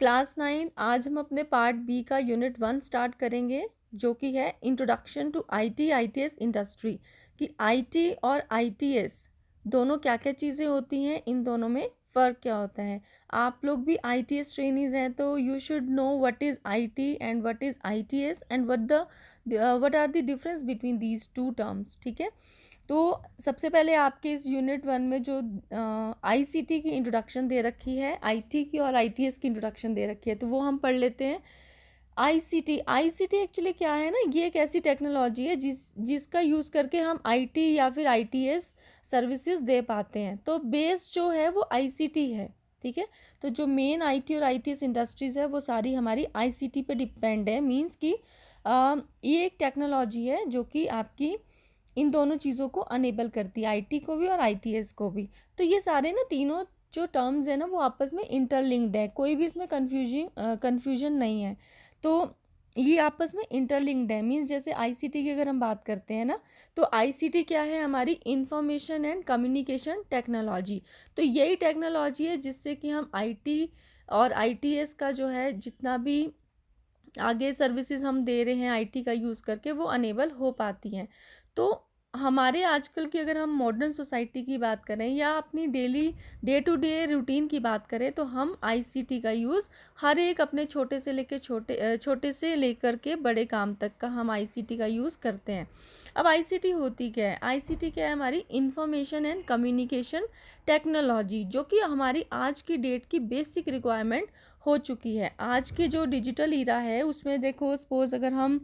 Class 9 आज हम अपने पार्ट बी का यूनिट 1 स्टार्ट करेंगे, जो कि है introduction to IT ITS industry. कि आईटी और आईटीएस दोनों क्या क्या चीज़ें होती हैं, इन दोनों में फ़र्क क्या होता है। आप लोग भी आईटीएस ट्रेनीज हैं, तो you should know what is IT and what is ITS and what are the difference between these two terms. ठीक है, तो सबसे पहले आपके इस यूनिट 1 में जो आईसीटी की इंट्रोडक्शन दे रखी है, आईटी की और आईटीएस की इंट्रोडक्शन दे रखी है, तो वो हम पढ़ लेते हैं। आईसीटी आईसीटी एक्चुअली क्या है ना, ये एक ऐसी टेक्नोलॉजी है जिसका यूज़ करके हम आईटी या फिर आईटीएस सर्विसेज दे पाते हैं। तो बेस जो है वो आईसीटी है। ठीक है, तो जो मेन आईटी और आईटीएस इंडस्ट्रीज है वो सारी हमारी आईसीटी पे डिपेंड है। मींस कि ये एक टेक्नोलॉजी है जो कि आपकी इन दोनों चीज़ों को अनेबल करती है, आईटी को भी और आईटीएस को भी। तो ये सारे ना तीनों जो टर्म्स है ना वो आपस में इंटरलिंक्ड है, कोई भी इसमें कन्फ्यूजन नहीं है। तो ये आपस में इंटरलिंक्ड है। मीन्स जैसे आईसीटी की अगर हम बात करते हैं ना, तो आईसीटी क्या है, हमारी इंफॉर्मेशन एंड कम्युनिकेशन टेक्नोलॉजी। तो यही टेक्नोलॉजी है जिससे कि हम आईटी और आईटीएस का जो है जितना भी आगे सर्विसेज हम दे रहे हैं आईटी का यूज़ करके, वो अनेबल हो पाती हैं। तो हमारे आजकल की अगर हम मॉडर्न सोसाइटी की बात करें या अपनी daily day to day routine की बात करें, तो हम आईसीटी का यूज़ हर एक अपने छोटे से लेकर के बड़े काम तक का हम आईसीटी का यूज़ करते हैं। अब आईसीटी होती क्या है, आईसीटी क्या है, हमारी इंफॉर्मेशन एंड कम्युनिकेशन टेक्नोलॉजी, जो कि हमारी आज की डेट की बेसिक रिक्वायरमेंट हो चुकी है। आज के जो डिजिटल ईरा है उसमें देखो, सपोज अगर हम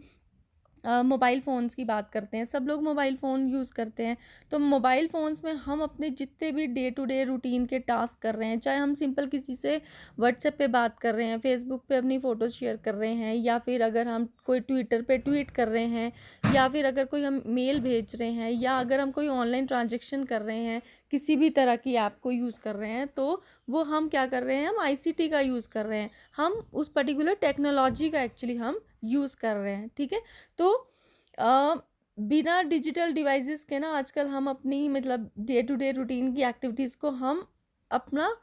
मोबाइल फ़ोन्स की बात करते हैं, सब लोग मोबाइल फ़ोन यूज़ करते हैं। तो मोबाइल फ़ोन्स में हम अपने जितने भी डे टू डे रूटीन के टास्क कर रहे हैं, चाहे हम सिंपल किसी से व्हाट्सएप पे बात कर रहे हैं, फेसबुक पे अपनी फ़ोटोज़ शेयर कर रहे हैं, या फिर अगर हम कोई ट्विटर पे ट्वीट कर रहे हैं, या फिर अगर कोई हम मेल भेज रहे हैं, या अगर हम कोई ऑनलाइन ट्रांजेक्शन कर रहे हैं, किसी भी तरह की ऐप को यूज़ कर रहे हैं, तो वो हम क्या कर रहे हैं, हम आईसीटी का यूज़ कर रहे हैं। हम उस पर्टिकुलर टेक्नोलॉजी का एक्चुअली हम यूज़ कर रहे हैं। ठीक है, तो बिना डिजिटल डिवाइसेस के ना आजकल हम अपनी मतलब डे टू डे रूटीन की एक्टिविटीज़ को हम अपना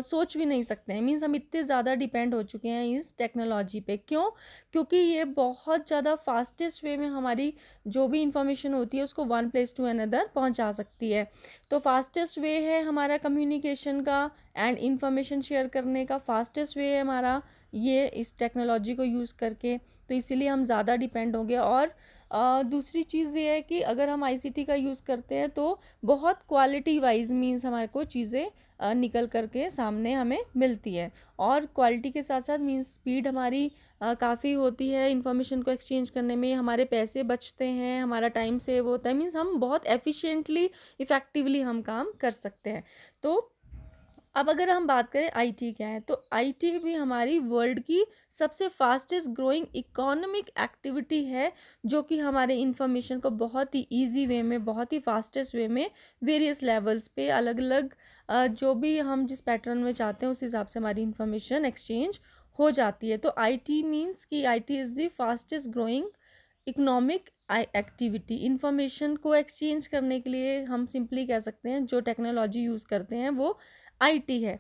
सोच भी नहीं सकते हैं। मीन्स हम इतने ज़्यादा डिपेंड हो चुके हैं इस टेक्नोलॉजी पे। क्यों? क्योंकि ये बहुत ज़्यादा फास्टेस्ट वे में हमारी जो भी इंफॉर्मेशन होती है उसको वन प्लेस टू अनदर पहुंचा सकती है। तो फास्टेस्ट वे है हमारा कम्युनिकेशन का एंड इंफॉर्मेशन शेयर करने का, फास्टेस्ट वे है हमारा ये इस टेक्नोलॉजी को यूज़ करके। तो इसीलिए हम ज़्यादा डिपेंड होंगे। और दूसरी चीज़ ये है कि अगर हम आईसीटी का यूज़ करते हैं तो बहुत क्वालिटी वाइज मीन्स हमारे को चीज़ें निकल करके सामने हमें मिलती है। और क्वालिटी के साथ साथ मीन्स स्पीड हमारी काफ़ी होती है इन्फॉर्मेशन को एक्सचेंज करने में, हमारे पैसे बचते हैं, हमारा टाइम सेव होता है। मीन्स हम बहुत एफिशिएंटली इफ़ेक्टिवली हम काम कर सकते हैं। तो अब अगर हम बात करें आईटी क्या है, तो आईटी भी हमारी वर्ल्ड की सबसे फास्टेस्ट ग्रोइंग इकोनॉमिक एक्टिविटी है, जो कि हमारे इंफॉर्मेशन को बहुत ही इजी वे में, बहुत ही फास्टेस्ट वे में वेरियस लेवल्स पे अलग अलग जो भी हम जिस पैटर्न में चाहते हैं उस हिसाब से हमारी इंफॉर्मेशन एक्सचेंज हो जाती है। तो आईटी मीन्स कि IT is the fastest growing economic activity. Information को एक्सचेंज करने के लिए हम सिंपली कह सकते हैं जो टेक्नोलॉजी यूज़ करते हैं वो आईटी है।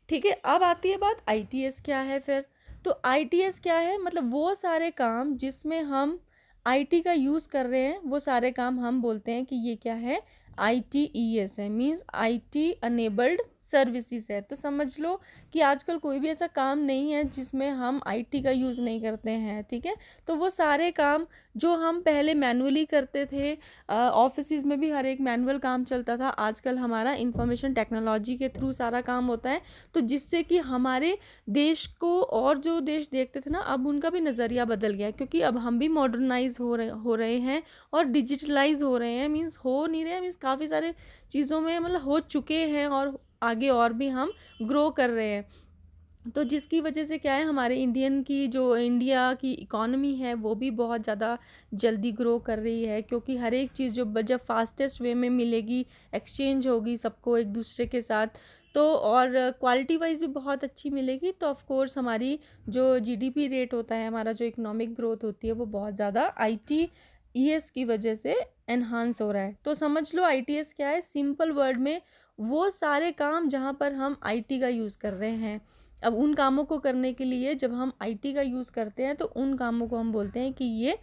ठीक है, अब आती है बात आईटीएस क्या है फिर। तो आईटीएस क्या है, मतलब वो सारे काम जिसमें हम आईटी का यूज़ कर रहे हैं वो सारे काम हम बोलते हैं कि ये क्या है, आईटीईएस है। मींस आईटी अनेबल्ड सर्विसेज है। तो समझ लो कि आजकल कोई भी ऐसा काम नहीं है जिसमें हम आईटी का यूज़ नहीं करते हैं। ठीक है, तो वो सारे काम जो हम पहले मैनुअली करते थे, ऑफिस में भी हर एक मैनुअल काम चलता था, आजकल हमारा इंफॉर्मेशन टेक्नोलॉजी के थ्रू सारा काम होता है। तो जिससे कि हमारे देश को और जो देश देखते थे ना, अब उनका भी नज़रिया बदल गया है, क्योंकि अब हम भी मॉडर्नाइज हो रहे हैं और डिजिटलाइज हो रहे हैं। मीन्स हो नहीं रहे हैं, मीन्स काफ़ी सारे चीज़ों में मतलब हो चुके हैं और आगे और भी हम ग्रो कर रहे हैं। तो जिसकी वजह से क्या है, हमारे इंडिया की इकॉनमी है वो भी बहुत ज़्यादा जल्दी ग्रो कर रही है, क्योंकि हर एक चीज़ जो जब फास्टेस्ट वे में मिलेगी, एक्सचेंज होगी सबको एक दूसरे के साथ, तो और क्वालिटी वाइज भी बहुत अच्छी मिलेगी, तो ऑफ कोर्स हमारी जो जीडीपी रेट होता है, हमारा जो इकोनॉमिक ग्रोथ होती है वो बहुत ज़्यादा आईटीईएस की वजह से एनहांस हो रहा है। तो समझ लो आईटीएस क्या है, सिंपल वर्ड में वो सारे काम जहाँ पर हम आईटी का यूज़ कर रहे हैं। अब उन कामों को करने के लिए जब हम आईटी का यूज़ करते हैं तो उन कामों को हम बोलते हैं कि ये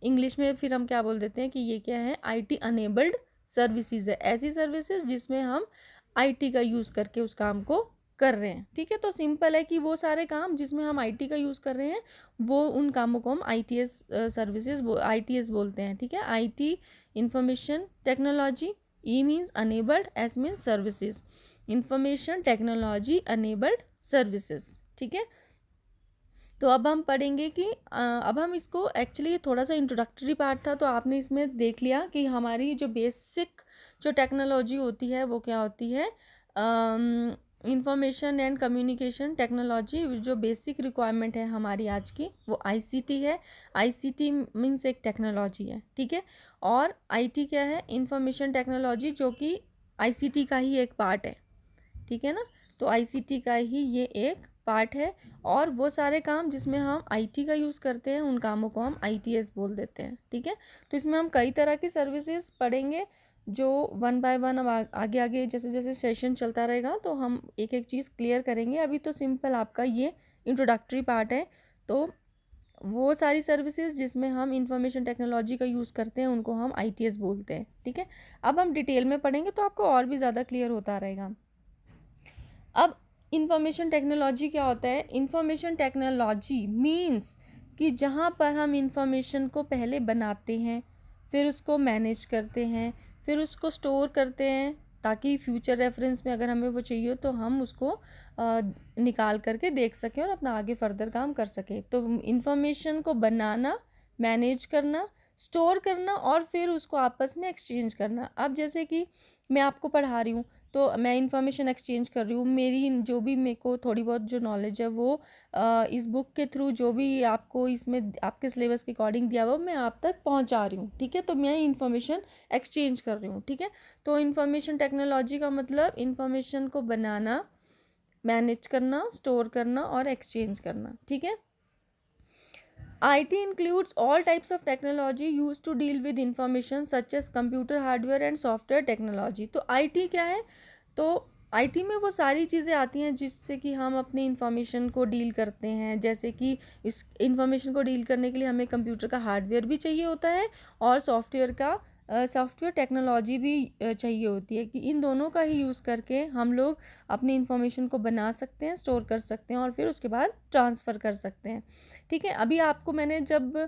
इंग्लिश में फिर हम क्या बोल देते हैं कि ये क्या है, आईटी अनेबल्ड सर्विसेज है। ऐसी सर्विसेज जिसमें हम आईटी का यूज़ करके उस काम को कर रहे हैं। ठीक है, तो सिंपल है कि वो सारे काम जिसमें हम आईटी का यूज़ कर रहे हैं वो उन कामों को हम आईटीएस सर्विसेज आईटीएस बोलते हैं। ठीक है, IT information technology, E means enabled, S means services, information technology enabled services. ठीक है, तो अब हम पढ़ेंगे कि अब हम इसको एक्चुअली ये थोड़ा सा इंट्रोडक्टरी पार्ट था, तो आपने इसमें देख लिया कि हमारी जो बेसिक जो टेक्नोलॉजी होती है वो क्या होती है, इंफॉर्मेशन एंड कम्युनिकेशन टेक्नोलॉजी। जो बेसिक रिक्वायरमेंट है हमारी आज की वो आईसीटी है। आईसीटी मीन्स एक टेक्नोलॉजी है। ठीक है, और आईटी क्या है, इंफॉर्मेशन टेक्नोलॉजी, जो कि आईसीटी का ही एक पार्ट है। ठीक है ना, तो आईसीटी का ही ये एक पार्ट है, और वो सारे काम जिसमें हम आईटी का यूज़ करते हैं उन कामों को हम आईटीएस बोल देते हैं। ठीक है, तो इसमें हम कई तरह की सर्विसेज पढ़ेंगे, जो वन बाय वन अब आगे आगे जैसे जैसे सेशन चलता रहेगा तो हम एक एक चीज़ क्लियर करेंगे। अभी तो सिंपल आपका ये इंट्रोडक्टरी पार्ट है, तो वो सारी सर्विसेज जिसमें हम इंफॉर्मेशन टेक्नोलॉजी का यूज़ करते हैं उनको हम आईटीएस बोलते हैं। ठीक है, अब हम डिटेल में पढ़ेंगे तो आपको और भी ज़्यादा क्लियर होता रहेगा। अब इंफॉर्मेशन टेक्नोलॉजी क्या होता है, इंफॉर्मेशन टेक्नोलॉजी मीन्स कि जहाँ पर हम इंफॉर्मेशन को पहले बनाते हैं, फिर उसको मैनेज करते हैं, फिर उसको स्टोर करते हैं, ताकि फ्यूचर रेफरेंस में अगर हमें वो चाहिए तो हम उसको निकाल करके देख सकें और अपना आगे फर्दर काम कर सकें। तो इंफॉर्मेशन को बनाना, मैनेज करना, स्टोर करना और फिर उसको आपस में एक्सचेंज करना। अब जैसे कि मैं आपको पढ़ा रही हूँ तो मैं इंफॉर्मेशन एक्सचेंज कर रही हूँ, मेरी जो भी मेरे को थोड़ी बहुत जो नॉलेज है वो इस बुक के थ्रू जो भी आपको इसमें आपके सिलेबस के अकॉर्डिंग दिया हुआ मैं आप तक पहुँचा रही हूँ। ठीक है, तो मैं इंफॉर्मेशन एक्सचेंज कर रही हूँ। ठीक है, तो इंफॉर्मेशन टेक्नोलॉजी का मतलब इंफॉर्मेशन को बनाना, मैनेज करना, स्टोर करना और एक्सचेंज करना। ठीक है, IT includes all types of technology used to deal with information such as computer hardware and software technology। तो IT क्या है, तो IT में वो सारी चीज़ें आती हैं जिससे कि हम अपनी इंफॉर्मेशन को डील करते हैं। जैसे कि इस इंफॉर्मेशन को डील करने के लिए हमें कंप्यूटर का हार्डवेयर भी चाहिए होता है और सॉफ्टवेयर टेक्नोलॉजी भी चाहिए होती है, कि इन दोनों का ही यूज़ करके हम लोग अपनी इंफॉर्मेशन को बना सकते हैं, स्टोर कर सकते हैं और फिर उसके बाद ट्रांसफ़र कर सकते हैं। ठीक है, अभी आपको मैंने जब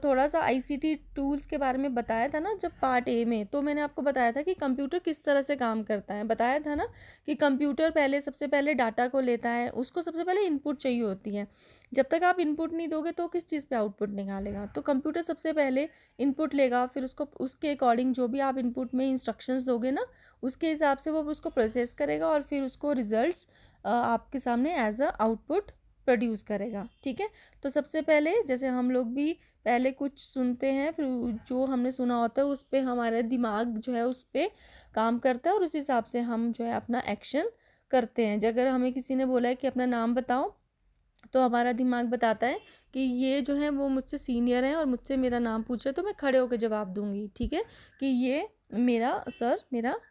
थोड़ा सा आईसीटी टूल्स के बारे में बताया था ना, जब पार्ट ए में, तो मैंने आपको बताया था कि कंप्यूटर किस तरह से काम करता है। बताया था ना कि कंप्यूटर सबसे पहले डाटा को लेता है, उसको सबसे पहले इनपुट चाहिए होती है। जब तक आप इनपुट नहीं दोगे तो किस चीज़ पे आउटपुट निकालेगा। तो कंप्यूटर सबसे पहले इनपुट लेगा, फिर उसको उसके अकॉर्डिंग जो भी आप इनपुट में इंस्ट्रक्शंस दोगे ना, उसके हिसाब से वो उसको प्रोसेस करेगा और फिर उसको रिजल्ट्स आपके सामने एज अ आउटपुट प्रोड्यूस करेगा। ठीक है, तो सबसे पहले जैसे हम लोग भी पहले कुछ सुनते हैं, फिर जो हमने सुना होता है उस पर हमारा दिमाग जो है उस पर काम करता है और उस हिसाब से हम जो है अपना एक्शन करते हैं। अगर हमें किसी ने बोला है कि अपना नाम बताओ, तो हमारा दिमाग बताता है कि ये जो है वो मुझसे सीनियर है और मुझसे मेरा नाम पूछे तो मैं खड़े होकर जवाब दूंगी। ठीक है, कि ये मेरा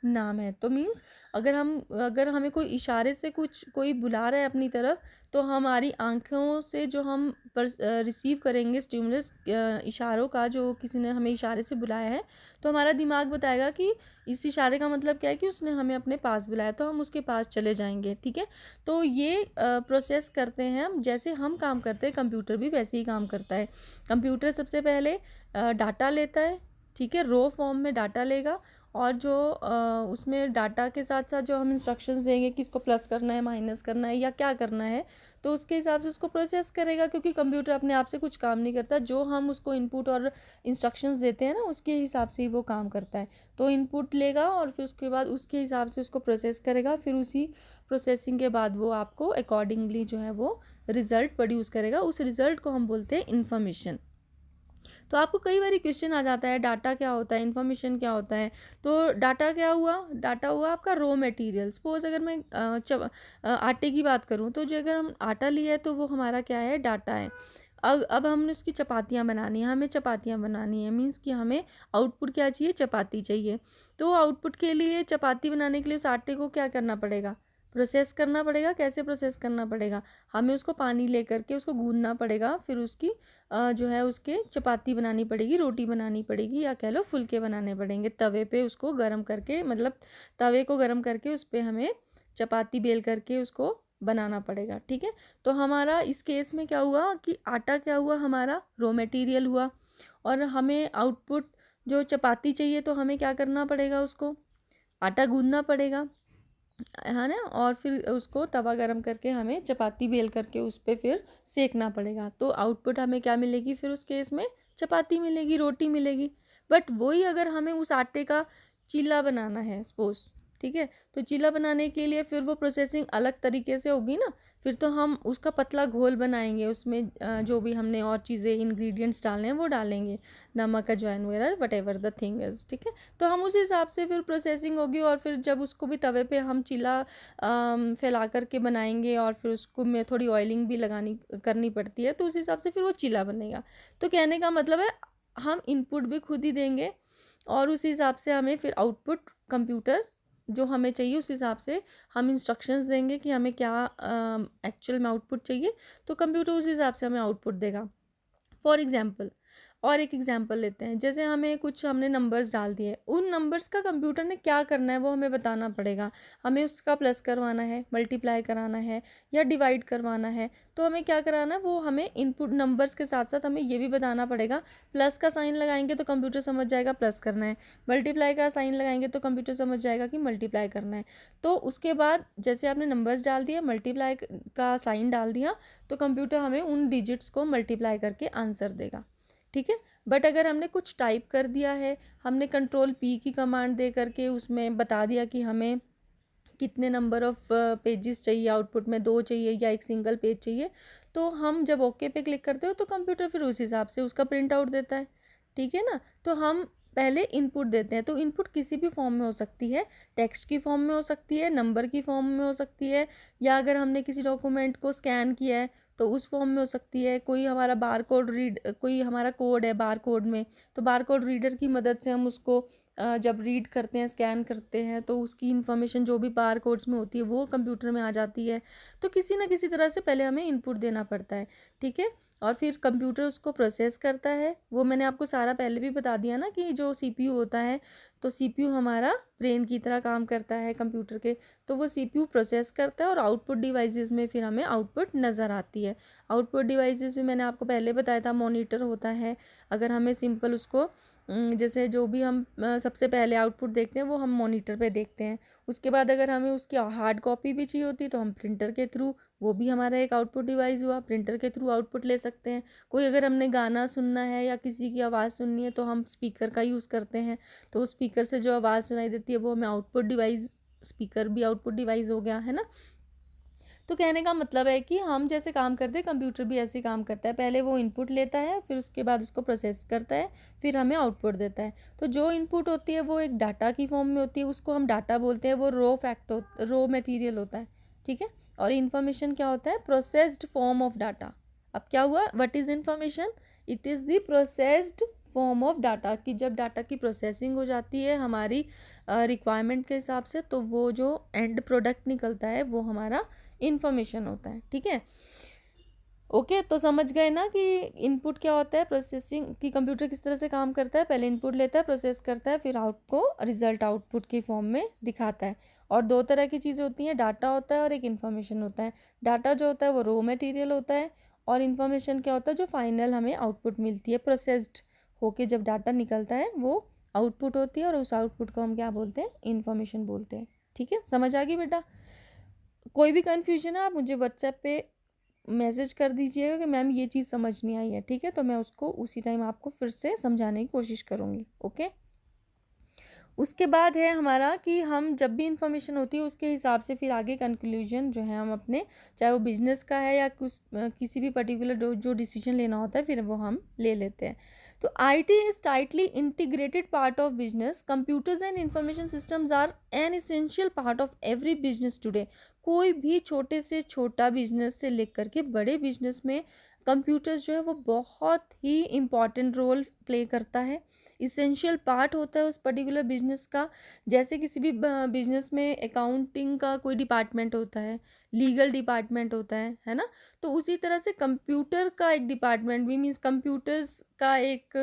नाम है। तो मीन्स अगर हमें कोई इशारे से कोई बुला रहा है अपनी तरफ, तो हमारी आंखों से जो हम रिसीव करेंगे स्टिमुलस इशारों का, जो किसी ने हमें इशारे से बुलाया है, तो हमारा दिमाग बताएगा कि इस इशारे का मतलब क्या है, कि उसने हमें अपने पास बुलाया, तो हम उसके पास चले जाएंगे। ठीक है, तो ये प्रोसेस करते हैं हम, जैसे हम काम करते हैं कंप्यूटर भी वैसे ही काम करता है। कंप्यूटर सबसे पहले डाटा लेता है। ठीक है, रो फॉर्म में डाटा लेगा और जो उसमें डाटा के साथ साथ जो हम इंस्ट्रक्शंस देंगे कि इसको प्लस करना है, माइनस करना है या क्या करना है, तो उसके हिसाब से उसको प्रोसेस करेगा। क्योंकि कंप्यूटर अपने आप से कुछ काम नहीं करता, जो हम उसको इनपुट और इंस्ट्रक्शंस देते हैं ना उसके हिसाब से ही वो काम करता है। तो इनपुट लेगा और फिर उसके बाद उसके हिसाब से उसको प्रोसेस करेगा, फिर उसी प्रोसेसिंग के बाद वो आपको अकॉर्डिंगली जो है वो रिज़ल्ट प्रोड्यूस करेगा। उस रिज़ल्ट को हम बोलते हैं इन्फॉर्मेशन। तो आपको कई बार क्वेश्चन आ जाता है डाटा क्या होता है, इन्फॉर्मेशन क्या होता है। तो डाटा क्या हुआ, डाटा हुआ आपका रॉ मटेरियल। सपोज अगर मैं आटे की बात करूँ, तो जो अगर हम आटा लिया है तो वो हमारा क्या है, डाटा है। अब हमने उसकी चपातियाँ बनानी है, हमें चपातियाँ बनानी है, मीन्स कि हमें आउटपुट क्या चाहिए, चपाती चाहिए। तो आउटपुट के लिए चपाती बनाने के लिए उस आटे को क्या करना पड़ेगा, प्रोसेस करना पड़ेगा। कैसे प्रोसेस करना पड़ेगा? हमें उसको पानी लेकर के उसको गूंदना पड़ेगा, फिर उसकी जो है उसके चपाती बनानी पड़ेगी, रोटी बनानी पड़ेगी, या कह लो फुलके बनाने पड़ेंगे तवे पे उसको गर्म करके, मतलब तवे को गर्म करके उस पर हमें चपाती बेल करके उसको बनाना पड़ेगा। ठीक है, तो हमारा इस केस में क्या हुआ कि आटा क्या हुआ, हमारा रॉ मटेरियल हुआ, और हमें आउटपुट जो चपाती चाहिए तो हमें क्या करना पड़ेगा, उसको आटा गूंदना पड़ेगा, है ना, और फिर उसको तवा गरम करके हमें चपाती बेल करके उस पर फिर सेकना पड़ेगा। तो आउटपुट हमें क्या मिलेगी फिर उस केस में? चपाती मिलेगी, रोटी मिलेगी। बट वही अगर हमें उस आटे का चीला बनाना है सपोज, ठीक है, तो चीला बनाने के लिए फिर वो प्रोसेसिंग अलग तरीके से होगी ना। फिर तो हम उसका पतला घोल बनाएंगे, उसमें जो भी हमने और चीज़ें इंग्रेडिएंट्स डालने हैं वो डालेंगे, नमक, अजवाइन वगैरह, what ever the thing is. ठीक है, तो हम उस हिसाब से फिर प्रोसेसिंग होगी, और फिर जब उसको भी तवे पे हम चीला फैला करके बनाएंगे, और फिर उसको में थोड़ी ऑयलिंग भी लगानी करनी पड़ती है, तो उस हिसाब से फिर वो चीला बनेगा। तो कहने का मतलब है हम इनपुट भी खुद ही देंगे, और उस हिसाब से हमें फिर आउटपुट कंप्यूटर जो हमें चाहिए उस हिसाब से हम इंस्ट्रक्शंस देंगे कि हमें क्या एक्चुअल में आउटपुट चाहिए, तो कंप्यूटर उस हिसाब से हमें आउटपुट देगा। फॉर एग्जाम्पल, और एक एग्जाम्पल लेते हैं, जैसे हमें कुछ हमने नंबर्स डाल दिए, उन नंबर्स का कंप्यूटर ने क्या करना है वो हमें बताना पड़ेगा। हमें उसका प्लस करवाना है, मल्टीप्लाई कराना है, या डिवाइड करवाना है, तो हमें क्या कराना है, वो हमें इनपुट नंबर्स के साथ साथ हमें ये भी बताना पड़ेगा। प्लस का साइन लगाएंगे तो कंप्यूटर समझ जाएगा प्लस करना है, मल्टीप्लाई का साइन लगाएंगे तो कंप्यूटर समझ जाएगा कि मल्टीप्लाई करना है। तो उसके बाद जैसे आपने नंबर्स डाल दिया, मल्टीप्लाई का साइन डाल दिया, तो कंप्यूटर हमें उन डिजिट्स को मल्टीप्लाई करके आंसर देगा। ठीक है, बट अगर हमने कुछ टाइप कर दिया है, हमने कंट्रोल पी की कमांड दे करके उसमें बता दिया कि हमें कितने नंबर ऑफ पेजेस चाहिए, आउटपुट में 2 चाहिए या एक सिंगल पेज चाहिए, तो हम जब ओके पे क्लिक करते हो तो कंप्यूटर फिर उस हिसाब से उसका प्रिंट आउट देता है। ठीक है ना, तो हम पहले इनपुट देते हैं, तो इनपुट किसी भी फॉर्म में हो सकती है, टेक्स्ट की फॉर्म में हो सकती है, नंबर की फॉर्म में हो सकती है, या अगर हमने किसी डॉक्यूमेंट को स्कैन किया है तो उस फॉर्म में हो सकती है, कोई हमारा बार कोड रीड, कोई हमारा कोड है बार कोड में, तो बार कोड रीडर की मदद से हम उसको जब रीड करते हैं, स्कैन करते हैं, तो उसकी इन्फॉर्मेशन जो भी बार कोड्स में होती है वो कंप्यूटर में आ जाती है। तो किसी ना किसी तरह से पहले हमें इनपुट देना पड़ता है। ठीक है, और फिर कंप्यूटर उसको प्रोसेस करता है। वो मैंने आपको सारा पहले भी बता दिया ना कि जो सीपीयू होता है, तो सीपीयू हमारा ब्रेन की तरह काम करता है कंप्यूटर के, तो वो सीपीयू प्रोसेस करता है, और आउटपुट डिवाइसेस में फिर हमें आउटपुट नज़र आती है। आउटपुट डिवाइसेस में मैंने आपको पहले बताया था मॉनिटर होता है। अगर हमें सिंपल उसको जैसे जो भी हम सबसे पहले आउटपुट देखते हैं वो हम मॉनिटर पे देखते हैं। उसके बाद अगर हमें उसकी हार्ड कॉपी भी चाहिए होती है तो हम प्रिंटर के थ्रू, वो भी हमारा एक आउटपुट डिवाइस हुआ, प्रिंटर के थ्रू आउटपुट ले सकते हैं। कोई अगर हमने गाना सुनना है या किसी की आवाज़ सुननी है तो हम स्पीकर का यूज़ करते हैं, तो उस स्पीकर से जो आवाज़ सुनाई देती है वो हमें आउटपुट डिवाइस, स्पीकर भी आउटपुट डिवाइस हो गया, है ना। तो कहने का मतलब है कि हम जैसे काम करते हैं कंप्यूटर भी ऐसे काम करता है, पहले वो इनपुट लेता है, फिर उसके बाद उसको प्रोसेस करता है, फिर हमें आउटपुट देता है। तो जो इनपुट होती है वो एक डाटा की फॉर्म में होती है, उसको हम डाटा बोलते हैं, वो रो मटेरियल होता है। ठीक है, और इन्फॉर्मेशन क्या होता है? Processed form of data. अब क्या हुआ, what is information? It is the processed form of data, कि जब डाटा की प्रोसेसिंग हो जाती है हमारी रिक्वायरमेंट के हिसाब से, तो वो जो एंड प्रोडक्ट निकलता है वो हमारा इन्फॉर्मेशन होता है। ठीक है, ओके, तो समझ गए ना कि इनपुट क्या होता है, प्रोसेसिंग की कंप्यूटर किस तरह से काम करता है, पहले इनपुट लेता है, प्रोसेस करता है, फिर आउट को रिजल्ट आउटपुट की फॉर्म में दिखाता है। और दो तरह की चीज़ें होती हैं, डाटा होता है और एक इन्फॉर्मेशन होता है। डाटा जो होता है वो रॉ मटेरियल होता है, और इन्फॉर्मेशन क्या होता है, जो फाइनल हमें आउटपुट मिलती है, प्रोसेस्ड होके जब डाटा निकलता है वो आउटपुट होती है, और उस आउटपुट को हम क्या बोलते हैं? इन्फॉर्मेशन बोलते हैं। ठीक है, समझ आ गई बेटा? कोई भी कन्फ्यूजन है आप मुझे व्हाट्सएप पे मैसेज कर दीजिएगा कि मैम ये चीज़ समझ नहीं आई है। ठीक है, तो मैं उसको उसी टाइम आपको फिर से समझाने की कोशिश करूँगी। ओके, उसके बाद है हमारा कि हम जब भी इंफॉर्मेशन होती है उसके हिसाब से फिर आगे कंक्लूजन जो है हम अपने, चाहे वो बिजनेस का है या कुछ किसी भी पर्टिकुलर जो डिसीजन लेना होता है फिर वो हम ले लेते हैं। तो IT is tightly integrated part of business. Computers and information systems are an essential part of every business today. कोई भी छोटे से छोटा बिजनेस से लेकर के बड़े बिजनेस में कंप्यूटर्स जो है वो बहुत ही इम्पॉर्टेंट रोल प्ले करता है। इसेंशियल पार्ट होता है उस पर्टिकुलर बिजनेस का। जैसे किसी भी बिजनेस में अकाउंटिंग का कोई डिपार्टमेंट होता है, लीगल डिपार्टमेंट होता है ना। तो उसी तरह से कंप्यूटर का एक डिपार्टमेंट भी, मीन्स कंप्यूटर्स का एक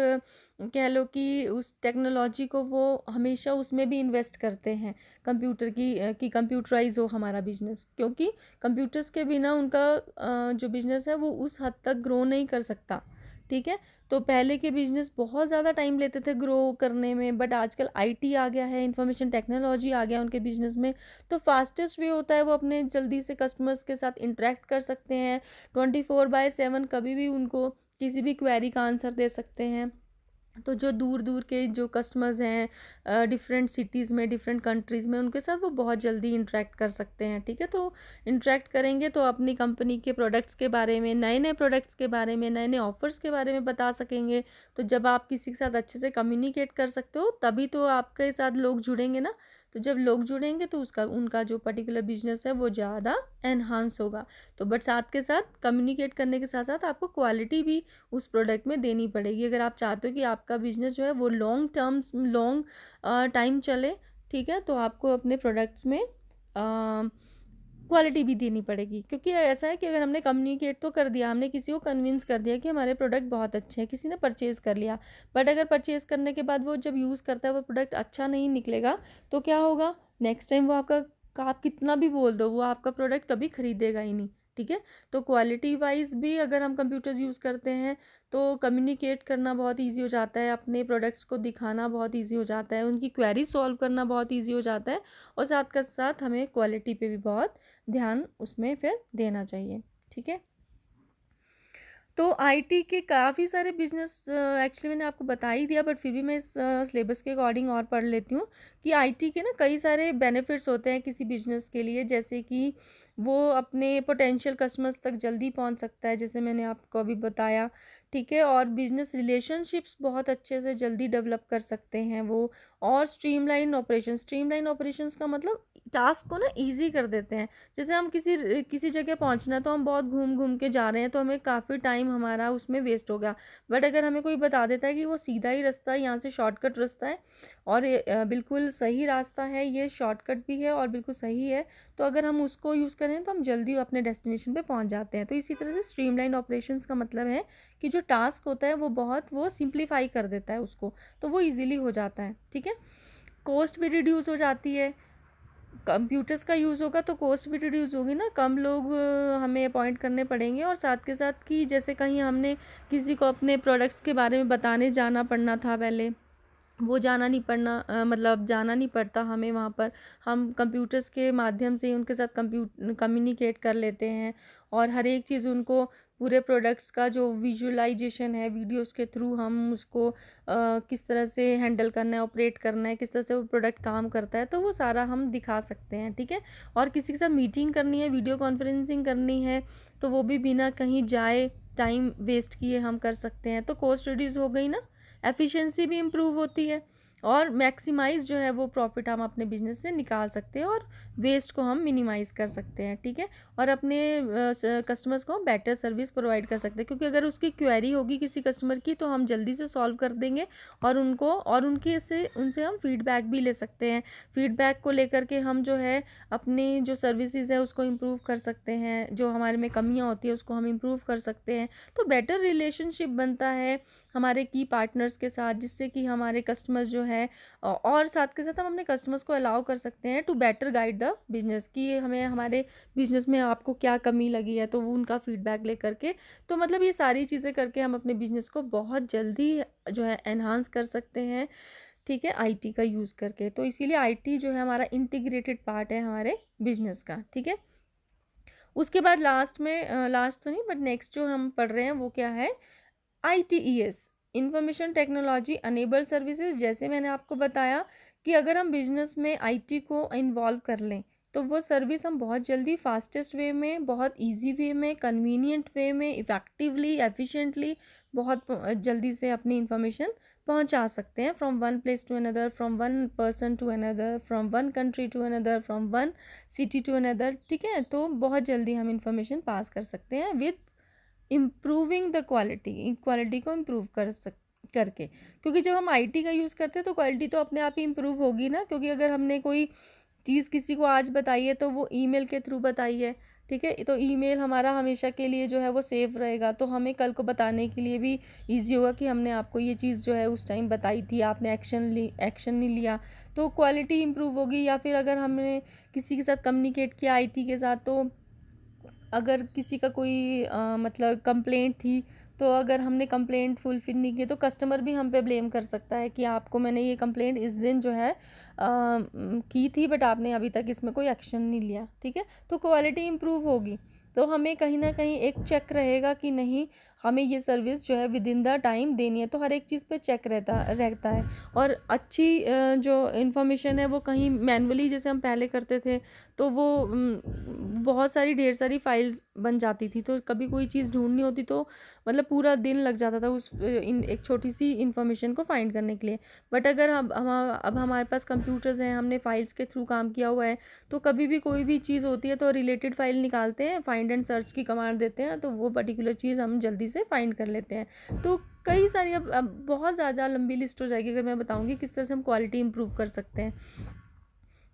कह लो कि उस टेक्नोलॉजी को वो हमेशा उसमें भी इन्वेस्ट करते हैं, कंप्यूटर कि कंप्यूटराइज हो हमारा बिजनेस, क्योंकि कंप्यूटर्स के बिना उनका जो बिजनेस है वो उस हद तक ग्रो नहीं कर सकता। ठीक है, तो पहले के बिजनेस बहुत ज़्यादा टाइम लेते थे ग्रो करने में, बट आजकल आईटी आ गया है, इंफॉर्मेशन टेक्नोलॉजी आ गया उनके बिजनेस में, तो फास्टेस्ट वे होता है वो अपने जल्दी से कस्टमर्स के साथ इंटरेक्ट कर सकते हैं, 24/7 कभी भी उनको किसी भी क्वेरी का आंसर दे सकते हैं। तो जो दूर दूर के जो कस्टमर्स हैं डिफरेंट सिटीज़ में, डिफरेंट कंट्रीज़ में, उनके साथ वो बहुत जल्दी इंटरेक्ट कर सकते हैं। ठीक है, तो इंटरेक्ट करेंगे तो अपनी कंपनी के प्रोडक्ट्स के बारे में, नए नए प्रोडक्ट्स के बारे में, नए नए ऑफर्स के बारे में बता सकेंगे। तो जब आप किसी के साथ अच्छे से कम्युनिकेट कर सकते हो तभी तो आपके साथ लोग जुड़ेंगे ना। तो जब लोग जुड़ेंगे तो उसका उनका जो पर्टिकुलर बिजनेस है वो ज़्यादा एनहांस होगा। तो बट साथ के साथ कम्युनिकेट करने के साथ साथ आपको क्वालिटी भी उस प्रोडक्ट में देनी पड़ेगी, अगर आप चाहते हो कि आपका बिजनेस जो है वो लॉन्ग टाइम चले। ठीक है, तो आपको अपने प्रोडक्ट्स में क्वालिटी भी देनी पड़ेगी, क्योंकि ऐसा है कि अगर हमने कम्युनिकेट तो कर दिया, हमने किसी को कन्विंस कर दिया कि हमारे प्रोडक्ट बहुत अच्छे हैं, किसी ने परचेज़ कर लिया, बट अगर परचेज़ करने के बाद वो जब यूज़ करता है वो प्रोडक्ट अच्छा नहीं निकलेगा, तो क्या होगा, नेक्स्ट टाइम वो आपका आप कितना भी बोल दो वो आपका प्रोडक्ट कभी खरीदेगा ही नहीं। ठीक है, तो क्वालिटी वाइज भी अगर हम कंप्यूटर्स यूज़ करते हैं तो कम्युनिकेट करना बहुत इजी हो जाता है, अपने प्रोडक्ट्स को दिखाना बहुत इजी हो जाता है, उनकी क्वेरी सॉल्व करना बहुत इजी हो जाता है, और साथ का साथ हमें क्वालिटी पे भी बहुत ध्यान उसमें फिर देना चाहिए। ठीक है, तो आईटी के काफ़ी सारे बिजनेस एक्चुअली मैंने आपको बता ही दिया, बट फिर भी मैं इस सिलेबस के अकॉर्डिंग और पढ़ लेती हूँ कि आईटी के ना कई सारे बेनिफिट्स होते हैं किसी बिजनेस के लिए, जैसे कि वो अपने पोटेंशियल कस्टमर्स तक जल्दी पहुंच सकता है, जैसे मैंने आपको अभी बताया। ठीक है, और बिजनेस रिलेशनशिप्स बहुत अच्छे से जल्दी डेवलप कर सकते हैं वो, और स्ट्रीमलाइन ऑपरेशंस का मतलब टास्क को ना इजी कर देते हैं। जैसे हम किसी किसी जगह पहुंचना है तो हम बहुत घूम घूम के जा रहे हैं तो हमें काफ़ी टाइम हमारा उसमें वेस्ट हो गया, बट अगर हमें कोई बता देता है कि वो सीधा ही रास्ता है, यहाँ से शॉर्टकट रास्ता है, और बिल्कुल सही रास्ता है, ये शॉर्टकट भी है और बिल्कुल सही है, तो अगर हम उसको यूज़ करें तो हम जल्दी अपने डेस्टिनेशन पे पहुंच जाते हैं। तो इसी तरह से स्ट्रीमलाइन ऑपरेशंस का मतलब है कि जो टास्क होता है वो सिंप्लीफाई कर देता है उसको, तो वो ईजिली हो जाता है। ठीक है, कॉस्ट भी रिड्यूस हो जाती है, कंप्यूटर्स का यूज़ होगा तो कॉस्ट भी रिड्यूस होगी ना, कम लोग हमें अपॉइंट करने पड़ेंगे, और साथ के साथ कि जैसे कहीं हमने किसी को अपने प्रोडक्ट्स के बारे में बताने जाना पड़ना था पहले, वो जाना नहीं पड़ना, मतलब जाना नहीं पड़ता हमें वहाँ पर, हम कंप्यूटर्स के माध्यम से ही उनके साथ कम्युनिकेट कर लेते हैं, और हर एक चीज़ उनको पूरे प्रोडक्ट्स का जो विजुअलाइजेशन है वीडियोस के थ्रू हम उसको किस तरह से हैंडल करना है, ऑपरेट करना है, किस तरह से वो प्रोडक्ट काम करता है, तो वो सारा हम दिखा सकते हैं। ठीक है, और किसी के साथ मीटिंग करनी है, वीडियो कॉन्फ्रेंसिंग करनी है, तो वो भी बिना कहीं जाए टाइम वेस्ट किए हम कर सकते हैं, तो कॉस्ट रिड्यूस हो गई ना, एफिशिएंसी भी इम्प्रूव होती है, और मैक्सिमाइज जो है वो प्रॉफिट हम अपने बिजनेस से निकाल सकते हैं, और वेस्ट को हम मिनिमाइज कर सकते हैं। ठीक है, और अपने कस्टमर्स को हम बेटर सर्विस प्रोवाइड कर सकते हैं, क्योंकि अगर उसकी क्वेरी होगी किसी कस्टमर की तो हम जल्दी से सॉल्व कर देंगे, और उनसे हम फीडबैक भी ले सकते हैं। फीडबैक को लेकर के हम जो है अपनी जो सर्विसेज है उसको इम्प्रूव कर सकते हैं, जो हमारे में कमियाँ होती है उसको हम इम्प्रूव कर सकते हैं, तो बेटर रिलेशनशिप बनता है हमारे की पार्टनर्स के साथ, जिससे कि हमारे कस्टमर्स जो है, और साथ के साथ हम अपने कस्टमर्स को अलाउ कर सकते हैं to better guide the business, कि हमें हमारे बिजनेस में आपको क्या कमी लगी है, तो वो उनका फीडबैक ले करके, तो मतलब ये सारी चीज़ें करके हम अपने बिजनेस को बहुत जल्दी जो है एनहांस कर सकते हैं। ठीक है, आईटी का यूज़ करके, तो इसीलिए आईटी जो है हमारा इंटीग्रेटेड पार्ट है हमारे बिजनेस का। ठीक है, उसके बाद लास्ट तो नहीं बट नेक्स्ट जो हम पढ़ रहे हैं वो क्या है, ITES, information technology enabled services. जैसे मैंने आपको बताया कि अगर हम बिजनेस में आईटी को इन्वॉल्व कर लें तो वो सर्विस हम बहुत जल्दी फास्टेस्ट वे में, बहुत इजी वे में, कन्वीनियंट वे में, इफ़ेक्टिवली, एफिशिएंटली बहुत जल्दी से अपनी इंफॉर्मेशन पहुंचा सकते हैं, from one place to another, from one person to another, from one country to another, from one city to another. ठीक है, तो बहुत जल्दी हम इंफॉर्मेशन पास कर सकते हैं विद इम्प्रूविंग द क्वालिटी को इम्प्रूव कर करके, क्योंकि जब हम आईटी का यूज़ करते हैं तो क्वालिटी तो अपने आप ही इम्प्रूव होगी ना, क्योंकि अगर हमने कोई चीज़ किसी को आज बताई है तो वो ईमेल के थ्रू बताई है, ठीक है, तो ईमेल हमारा हमेशा के लिए जो है वो सेव रहेगा, तो हमें कल को बताने के लिए भी ईजी होगा कि हमने आपको ये चीज़ जो है उस टाइम बताई थी, आपने एक्शन नहीं लिया, तो क्वालिटी इम्प्रूव होगी। या फिर अगर हमने किसी के साथ कम्युनिकेट किया आईटी के साथ, तो अगर किसी का कोई मतलब कंप्लेंट थी, तो अगर हमने कंप्लेंट फुलफिल नहीं की तो कस्टमर भी हम पे ब्लेम कर सकता है कि आपको मैंने ये कंप्लेंट इस दिन जो है की थी, बट आपने अभी तक इसमें कोई एक्शन नहीं लिया, ठीक है, तो क्वालिटी इम्प्रूव होगी। तो हमें कहीं ना कहीं एक चेक रहेगा कि नहीं, हमें ये सर्विस जो है विद इन द टाइम देनी है, तो हर एक चीज़ पे चेक रहता है। और अच्छी जो इन्फॉर्मेशन है वो कहीं मैनुअली जैसे हम पहले करते थे, तो वो बहुत सारी ढेर सारी फाइल्स बन जाती थी, तो कभी कोई चीज़ ढूंढनी होती तो मतलब पूरा दिन लग जाता था उस एक छोटी सी इन्फॉर्मेशन को फाइंड करने के लिए। बट अगर अब हमारे पास कंप्यूटर्स हैं, हमने फाइल्स के थ्रू काम किया हुआ है, तो कभी भी कोई भी चीज़ होती है तो रिलेटेड फाइल निकालते हैं, फाइंड एंड सर्च की कमांड देते हैं, तो वो पर्टिकुलर चीज़ हम जल्दी से फाइंड कर लेते हैं। तो कई सारी अब बहुत ज़्यादा लंबी लिस्ट हो जाएगी अगर मैं बताऊँगी किस तरह से हम क्वालिटी इंप्रूव कर सकते हैं।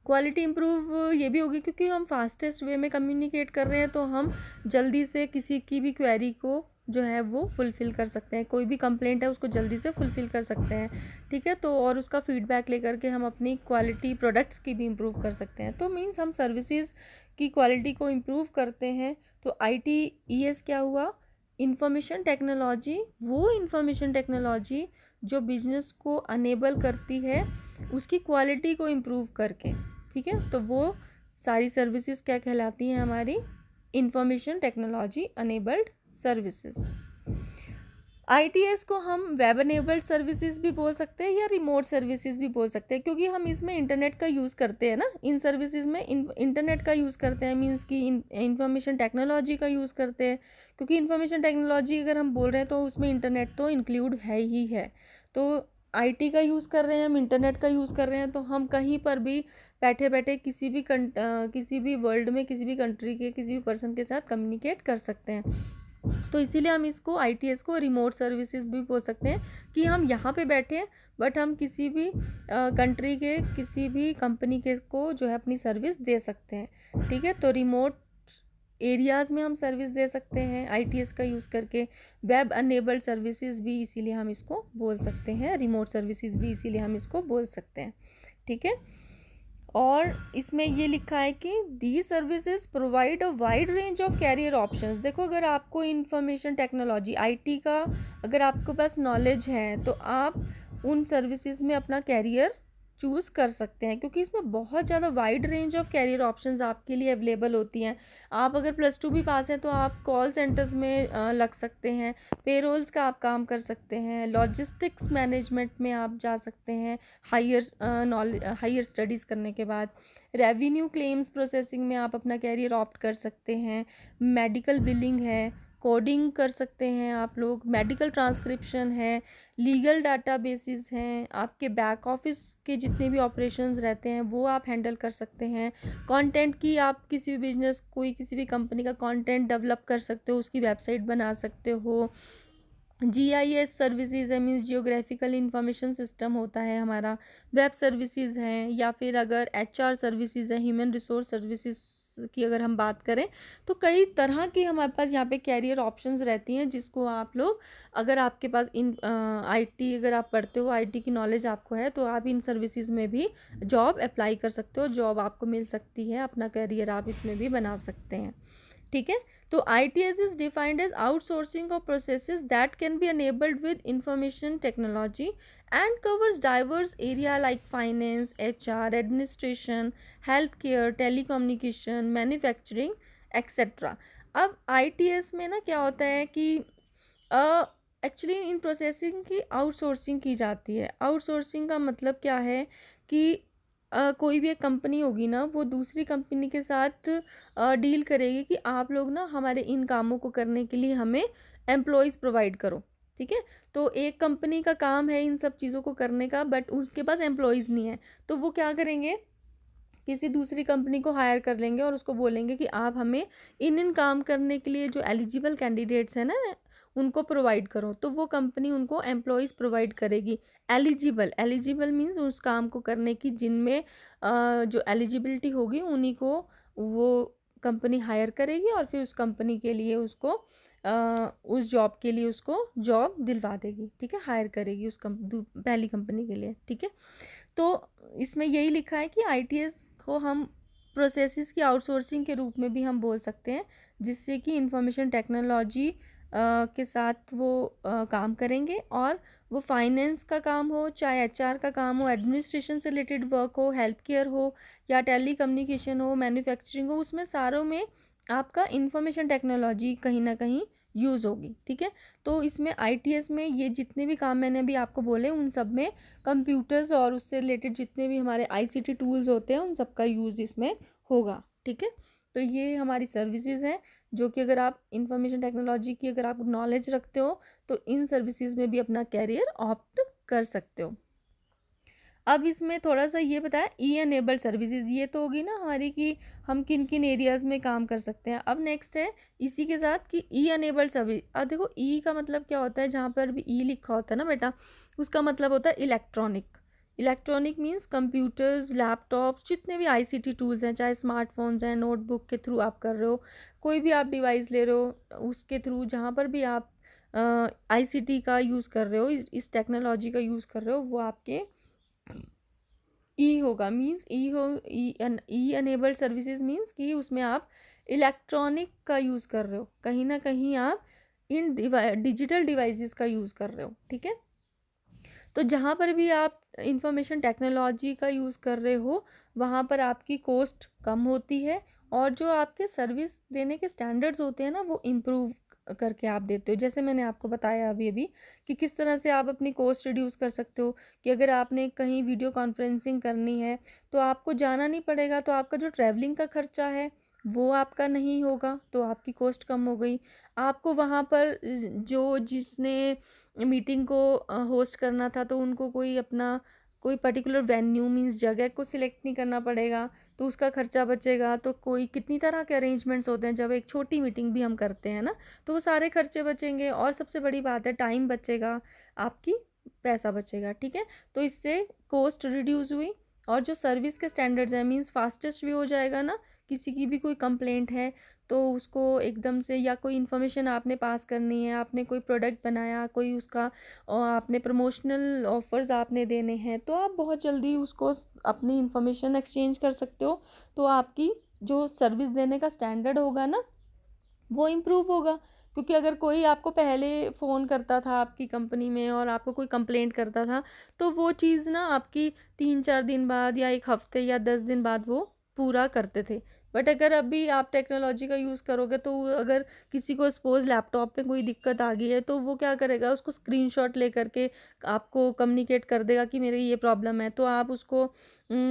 क्वालिटी इम्प्रूव ये भी होगी क्योंकि हम फास्टेस्ट वे में कम्युनिकेट कर रहे हैं, तो हम जल्दी से किसी की भी क्वेरी को जो है वो फुलफ़िल कर सकते हैं, कोई भी कंप्लेंट है उसको जल्दी से फुलफ़िल कर सकते हैं, ठीक है, तो और उसका फीडबैक लेकर के हम अपनी क्वालिटी प्रोडक्ट्स की भी इम्प्रूव कर सकते हैं। तो मीन्स हम सर्विसेज की क्वालिटी को इम्प्रूव करते हैं। तो ITES क्या हुआ? इंफॉर्मेशन टेक्नोलॉजी, वो इंफॉर्मेशन टेक्नोलॉजी जो बिजनेस को अनेबल करती है उसकी क्वालिटी को इम्प्रूव करके, ठीक है, तो वो सारी सर्विसेज क्या कहलाती हैं? हमारी information technology enabled services. ITS को हम वेब अनेबल्ड सर्विसेज भी बोल सकते हैं या रिमोट सर्विसेज भी बोल सकते हैं, क्योंकि हम इसमें इंटरनेट का यूज़ करते हैं ना, इन सर्विसेज में इंटरनेट का यूज़ करते हैं, मीन्स कि इंफॉर्मेशन टेक्नोलॉजी का यूज़ करते हैं, क्योंकि इंफॉर्मेशन टेक्नोलॉजी अगर हम बोल रहे हैं तो उसमें इंटरनेट तो इंक्लूड है ही है। तो IT का यूज़ कर रहे हैं हम, इंटरनेट का यूज़ कर रहे हैं, तो हम कहीं पर भी बैठे बैठे किसी भी वर्ल्ड में किसी भी कंट्री के किसी भी पर्सन के साथ कम्युनिकेट कर सकते हैं। तो इसीलिए हम इसको ITS को रिमोट सर्विसेज भी बोल सकते हैं कि हम यहाँ पे बैठे हैं बट हम किसी भी कंट्री के किसी भी कंपनी के को जो है अपनी सर्विस दे सकते हैं, ठीक है, तो रिमोट एरियाज़ में हम सर्विस दे सकते हैं ITS का यूज़ करके। वेब अनेबल्ड सर्विसेज भी इसीलिए हम इसको बोल सकते हैं, रिमोट सर्विसेज भी इसीलिए हम इसको बोल सकते हैं, ठीक है। और इसमें ये लिखा है कि the services provide a wide range of career options. देखो, अगर आपको इंफॉर्मेशन टेक्नोलॉजी IT का अगर आपके पास नॉलेज है तो आप उन सर्विसेज में अपना कैरियर चूज़ कर सकते हैं, क्योंकि इसमें बहुत ज़्यादा wide range of career options आपके लिए अवेलेबल होती हैं। आप अगर +2 भी पास हैं तो आप कॉल सेंटर्स में लग सकते हैं, पेरोल्स का आप काम कर सकते हैं, लॉजिस्टिक्स मैनेजमेंट में आप जा सकते हैं हायर स्टडीज़ करने के बाद, रेवेन्यू क्लेम्स प्रोसेसिंग में आप अपना कैरियर ऑप्ट कर सकते हैं, मेडिकल बिलिंग है, कोडिंग कर सकते हैं आप लोग, मेडिकल ट्रांसक्रिप्शन है, लीगल डाटाबेसेस हैं, आपके बैक ऑफिस के जितने भी ऑपरेशंस रहते हैं वो आप हैंडल कर सकते हैं, कंटेंट की आप किसी भी बिजनेस कोई किसी भी कंपनी का कंटेंट डेवलप कर सकते हो, उसकी वेबसाइट बना सकते हो। GIS सर्विसेज है, मीन्स जियोग्राफिकल इंफॉर्मेशन सिस्टम होता है हमारा, वेब सर्विसेज हैं, या फिर अगर HR सर्विसेज है, ह्यूमन रिसोर्स सर्विसेज की अगर हम बात करें, तो कई तरह की हमारे पास यहाँ पे कैरियर ऑप्शंस रहती हैं जिसको आप लोग, अगर आपके पास IT अगर आप पढ़ते हो, IT की नॉलेज आपको है, तो आप इन सर्विसेज में भी जॉब अप्लाई कर सकते हो, जॉब आपको मिल सकती है, अपना कैरियर आप इसमें भी बना सकते हैं, ठीक है। तो ITS is defined as outsourcing of processes that can be enabled with information technology and covers diverse area like finance, HR, administration, healthcare, telecommunication, manufacturing, etc. अब ITS में ना क्या होता है कि एक्चुअली इन प्रोसेसिंग की आउटसोर्सिंग की जाती है। आउटसोर्सिंग का मतलब क्या है कि कोई भी एक कंपनी होगी ना, वो दूसरी कंपनी के साथ डील करेगी कि आप लोग ना हमारे इन कामों को करने के लिए हमें एम्प्लॉयज़ प्रोवाइड करो, ठीक है। तो एक कंपनी का काम है इन सब चीज़ों को करने का, बट उसके पास एम्प्लॉयज़ नहीं है, तो वो क्या करेंगे, किसी दूसरी कंपनी को हायर कर लेंगे और उसको बोलेंगे कि आप हमें इन काम करने के लिए जो एलिजिबल कैंडिडेट्स हैं ना, उनको प्रोवाइड करो, तो वो कंपनी उनको एम्प्लॉयज़ प्रोवाइड करेगी। एलिजिबल, एलिजिबल मीन्स उस काम को करने की जिनमें जो एलिजिबिलिटी होगी उन्हीं को वो कंपनी हायर करेगी और फिर उस कंपनी के लिए उसको उस जॉब के लिए उसको जॉब दिलवा देगी, ठीक है, हायर करेगी उस पहली कंपनी के लिए, ठीक है। तो इसमें यही लिखा है कि आईटीएस को हम प्रोसेसेस की आउटसोर्सिंग के रूप में भी हम बोल सकते हैं, जिससे कि इंफॉर्मेशन टेक्नोलॉजी के साथ वो काम करेंगे, और वो फाइनेंस का काम हो, चाहे एचआर का काम हो, एडमिनिस्ट्रेशन से रिलेटेड वर्क हो, हेल्थ केयर हो, या टेली कम्युनिकेशन हो, मैन्युफैक्चरिंग हो, उसमें सारों में आपका इंफॉर्मेशन टेक्नोलॉजी कहीं ना कहीं यूज़ होगी, ठीक है। तो इसमें आईटीएस में ये जितने भी काम मैंने अभी आपको बोले उन सब में कंप्यूटर्स और उससे रिलेटेड जितने भी हमारे आईसीटी टूल्स होते हैं उन सब का यूज़ इसमें होगा, ठीक है। तो ये हमारी सर्विसेज हैं जो कि अगर आप इंफॉर्मेशन टेक्नोलॉजी की अगर आप नॉलेज रखते हो तो इन सर्विसेज में भी अपना कैरियर ऑप्ट कर सकते हो। अब इसमें थोड़ा सा ये बताया ई एनेबल्ड सर्विसेज, ये तो होगी ना हमारी कि हम किन किन एरियाज़ में काम कर सकते हैं। अब नेक्स्ट है इसी के साथ कि ई एनेबल्ड सर्विस। अब देखो ई का मतलब क्या होता है, जहाँ पर भी ई लिखा होता है ना बेटा, उसका मतलब होता है electronic. Electronic means computers, laptops, जितने भी आईसीटी टूल्स हैं, चाहे स्मार्टफोन्स हैं, नोटबुक के थ्रू आप कर रहे हो, कोई भी आप डिवाइस ले रहे हो उसके थ्रू, जहाँ पर भी आप आईसीटी का यूज़ कर रहे हो, इस टेक्नोलॉजी का यूज़ कर रहे हो, वो आपके ई होगा। मीन्स ई हो, ई अनेबल्ड सर्विसेज मीन्स कि उसमें आप इलेक्ट्रॉनिक का यूज़ कर रहे हो, कहीं ना कहीं आप इन डिजिटल डिवाइसेस का यूज़ कर रहे हो, ठीक है। तो जहाँ पर भी आप इंफॉर्मेशन टेक्नोलॉजी का यूज़ कर रहे हो वहाँ पर आपकी कॉस्ट कम होती है, और जो आपके सर्विस देने के स्टैंडर्ड्स होते हैं ना वो इम्प्रूव करके आप देते हो। जैसे मैंने आपको बताया अभी अभी कि किस तरह से आप अपनी कॉस्ट रिड्यूस कर सकते हो, कि अगर आपने कहीं वीडियो कॉन्फ्रेंसिंग करनी है तो आपको जाना नहीं पड़ेगा, तो आपका जो ट्रैवलिंग का खर्चा है वो आपका नहीं होगा, तो आपकी कॉस्ट कम हो गई। आपको वहाँ पर जो जिसने मीटिंग को होस्ट करना था तो उनको कोई अपना कोई पर्टिकुलर वेन्यू मीन्स जगह को सिलेक्ट नहीं करना पड़ेगा, तो उसका खर्चा बचेगा। तो कोई कितनी तरह के अरेंजमेंट्स होते हैं जब एक छोटी मीटिंग भी हम करते हैं ना, तो वो सारे खर्चे बचेंगे, और सबसे बड़ी बात है टाइम बचेगा, आपकी पैसा बचेगा, ठीक है। तो इससे कॉस्ट रिड्यूस हुई, और जो सर्विस के स्टैंडर्ड्स हैं मीन्स फास्टेस्ट भी हो जाएगा ना, किसी की भी कोई कंप्लेंट है तो उसको एकदम से, या कोई इन्फॉर्मेशन आपने पास करनी है, आपने कोई प्रोडक्ट बनाया, कोई उसका आपने प्रमोशनल ऑफर्स आपने देने हैं, तो आप बहुत जल्दी उसको अपनी इन्फॉर्मेशन एक्सचेंज कर सकते हो। तो आपकी जो सर्विस देने का स्टैंडर्ड होगा ना वो इम्प्रूव होगा। क्योंकि अगर कोई आपको पहले फ़ोन करता था आपकी कंपनी में और आपको कोई कंप्लेंट करता था, तो वो चीज़ ना आपकी 3-4 दिन बाद या 1 हफ्ते या 10 दिन बाद वो पूरा करते थे। बट अगर अभी आप टेक्नोलॉजी का यूज़ करोगे तो अगर किसी को सपोज़ लैपटॉप में कोई दिक्कत आ गई है तो वो क्या करेगा, उसको स्क्रीनशॉट ले करके आपको कम्युनिकेट कर देगा कि मेरी ये प्रॉब्लम है, तो आप उसको